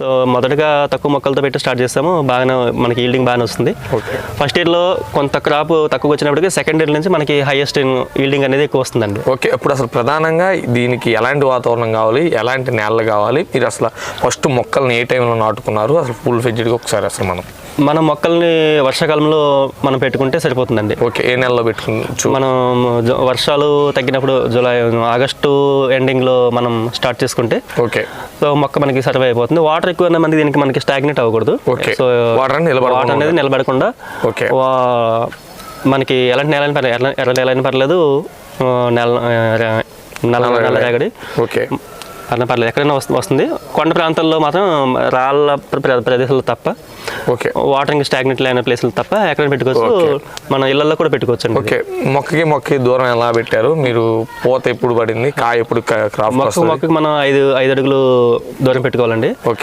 So మొదటగా తక్కువ మొక్కలతో పెట్టి స్టార్ట్ చేస్తాము. బాగానే మనకి ఈల్డింగ్ బాగానే వస్తుంది. ఫస్ట్ ఇయర్లో కొంత క్రాప్ తక్కువ వచ్చినప్పటికీ సెకండ్ ఇయర్ నుంచి మనకి హైయెస్ట్ ఈల్డింగ్ అనేది ఎక్కువ వస్తుందండి. ఓకే, ఇప్పుడు అసలు ప్రధానంగా దీనికి ఎలాంటి వాతావరణం కావాలి, ఎలాంటి నేలలు కావాలి, మీరు అసలు ఫస్ట్ మొక్కల్ని ఏ టైంలో నాటుకున్నారు, అసలు ఫుల్ ఫెడ్జ్డ్గా ఒకసారి అసలు మనం మొక్కల్ని వర్షాకాలంలో మనం పెట్టుకుంటే సరిపోతుందండి. ఓకే, ఏ నెలలో పెట్టుకోవచ్చు? మనం వర్షాలు తగ్గినప్పుడు ఆగస్టు ఎండింగ్లో మనం స్టార్ట్ చేసుకుంటే ఓకే, సో మొక్క మనకి సర్వే అయిపోతుంది. వాటర్ ఎక్కువ మంది దీనికి మనకి స్టాగ్నెట్ అవ్వకూడదు. ఓకే, సో వాటర్ అనేది నిలబడకుండా ఓకే మనకి ఎలాంటి నేల అయినా పర్లేదు, ఎర్ర నేల అయినా పర్లేదు, నల్ల రేగడి ఓకే అన్న పర్లేదు, ఎక్కడైనా వస్తుంది. కొండ ప్రాంతాల్లో మాత్రం రాళ్ళ ప్రదేశాలు తప్ప, ఓకే వాటరింగ్ స్టాగ్నెట్ అయిన ప్లేసులు తప్ప ఎక్కడైనా పెట్టుకోవచ్చు. మన ఇళ్లలో కూడా పెట్టుకోవచ్చు అండి. ఓకే, మొక్కకి దూరం ఎలా పెట్టారు మీరు? పూత ఎప్పుడు పడింది, కాయ ఎప్పుడు క్రాప్? మొక్కకి మనం 5 అడుగులు దూరం పెట్టుకోవాలండి. ఓకే.